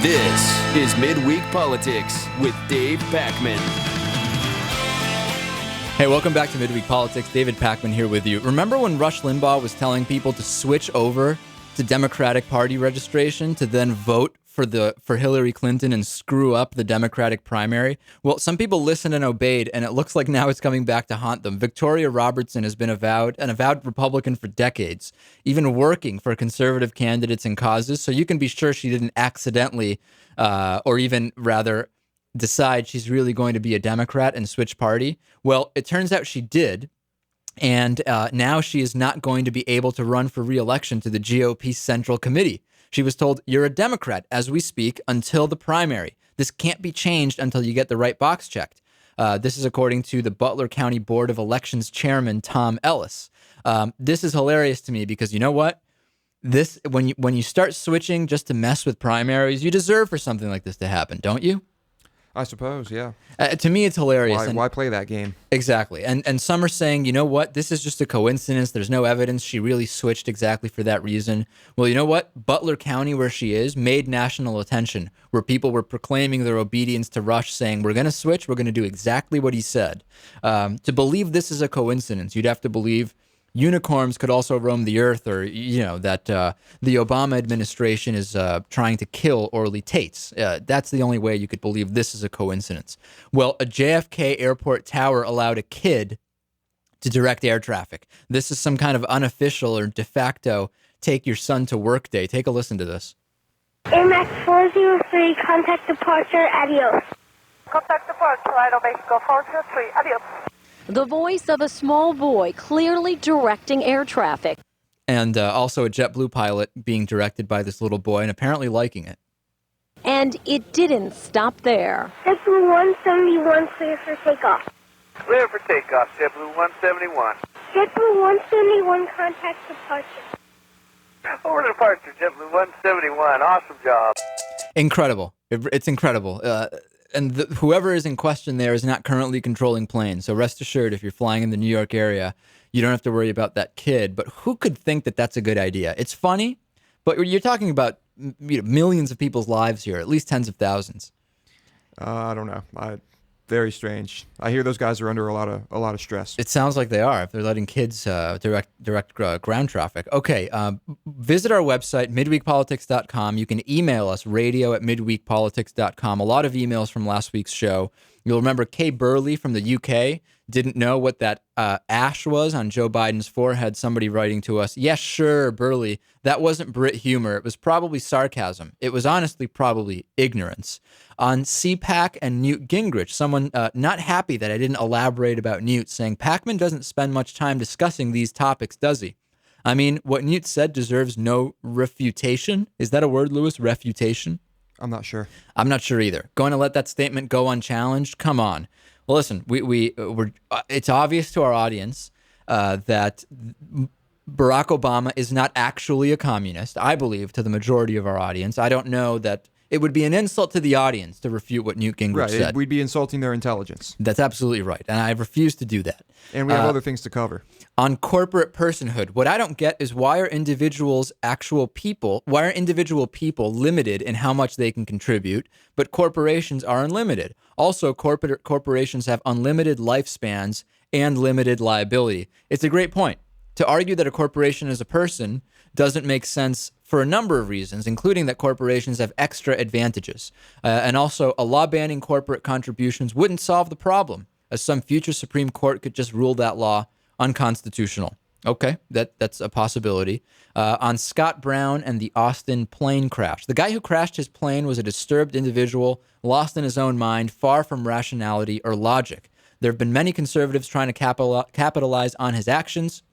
This is Midweek Politics with Dave Pakman. Hey, welcome back to Midweek Politics. David Pakman here with you. Remember when Rush Limbaugh was telling people to switch over to Democratic Party registration to then vote for Hillary Clinton and screw up the Democratic primary? Well, some people listened and obeyed, and it looks like now it's coming back to haunt them. Victoria Robertson has been an avowed Republican for decades, even working for conservative candidates and causes, so you can be sure she didn't accidentally, or even rather, decide she's really going to be a Democrat and switch party. Well, it turns out she did. And now she is not going to be able to run for re-election to the GOP Central Committee. She was told, you're a Democrat as we speak until the primary. This can't be changed until you get the right box checked. This is according to the Butler County Board of Elections Chairman, Tom Ellis. This is hilarious to me because you know what? When you start switching just to mess with primaries, you deserve for something like this to happen, don't you? I suppose, yeah. To me, it's hilarious. Why play that game? Exactly. And some are saying, you know what? This is just a coincidence. There's no evidence she really switched exactly for that reason. Well, you know what? Butler County, where she is, made national attention, where people were proclaiming their obedience to Rush, saying, we're going to switch. We're going to do exactly what he said. To believe this is a coincidence, you'd have to believe unicorns could also roam the earth, or, that the Obama administration is trying to kill Orly Tates. That's the only way you could believe this is a coincidence. Well, a JFK airport tower allowed a kid to direct air traffic. This is some kind of unofficial or de facto take your son to work day. Take a listen to this. AMAX 403, contact departure, adios. Contact departure, Idaho, Mexico 403, adios. The voice of a small boy clearly directing air traffic. And also a JetBlue pilot being directed by this little boy and apparently liking it. And it didn't stop there. JetBlue 171, clear for takeoff. Clear for takeoff, JetBlue 171. JetBlue 171, contact departure. Over to departure, JetBlue 171. Awesome job. Incredible. It's incredible. And whoever is in question there is not currently controlling planes. So rest assured, if you're flying in the New York area, you don't have to worry about that kid. But who could think that that's a good idea? It's funny, but you're talking about millions of people's lives here, at least tens of thousands. I don't know. Very strange. I hear those guys are under a lot of stress. It sounds like they are if they're letting kids direct ground traffic. Okay, visit our website, midweekpolitics.com. You can email us, radio@midweekpolitics.com. A lot of emails from last week's show. You'll remember Kay Burley from the UK didn't know what that ash was on Joe Biden's forehead. Somebody writing to us, yes, sure, Burley, that wasn't Brit humor. It was probably sarcasm. It was honestly probably ignorance. On CPAC and Newt Gingrich, someone not happy that I didn't elaborate about Newt, saying Pakman doesn't spend much time discussing these topics, does he? I mean, what Newt said deserves no refutation. Is that a word, Lewis? Refutation? I'm not sure. I'm not sure either. Going to let that statement go unchallenged? Come on. Well, listen, we're it's obvious to our audience that Barack Obama is not actually a communist, I believe, to the majority of our audience. I don't know that it would be an insult to the audience to refute what Newt Gingrich said. We'd be insulting their intelligence. That's absolutely right, and I refuse to do that. And we have other things to cover. On corporate personhood, what I don't get is why are individual people limited in how much they can contribute, but corporations are unlimited? Also, corporations have unlimited lifespans and limited liability. It's a great point. To argue that a corporation is a person doesn't make sense for a number of reasons, including that corporations have extra advantages. And also, a law banning corporate contributions wouldn't solve the problem, as some future Supreme Court could just rule that law unconstitutional. Okay, that's a possibility. On Scott Brown and the Austin plane crash. The guy who crashed his plane was a disturbed individual, lost in his own mind, far from rationality or logic. There have been many conservatives trying to capitalize on his actions,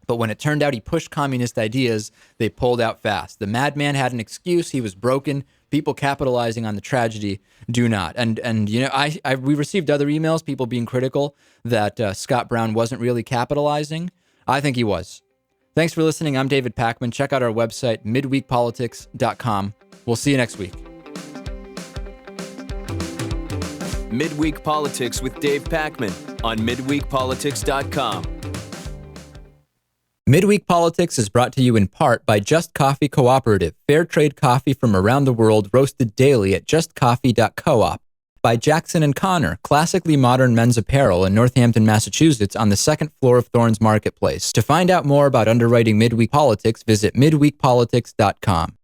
but when it turned out he pushed communist ideas, they pulled out fast. The madman had an excuse. He was broken. People capitalizing on the tragedy do not. And we received other emails, people being critical that Scott Brown wasn't really capitalizing. I think he was. Thanks for listening. I'm David Pakman. Check out our website, midweekpolitics.com. We'll see you next week. Midweek Politics with Dave Pakman on midweekpolitics.com. Midweek Politics is brought to you in part by Just Coffee Cooperative, fair trade coffee from around the world roasted daily at justcoffee.coop. By Jackson & Connor, classically modern men's apparel in Northampton, Massachusetts on the second floor of Thorne's Marketplace. To find out more about underwriting Midweek Politics, visit midweekpolitics.com.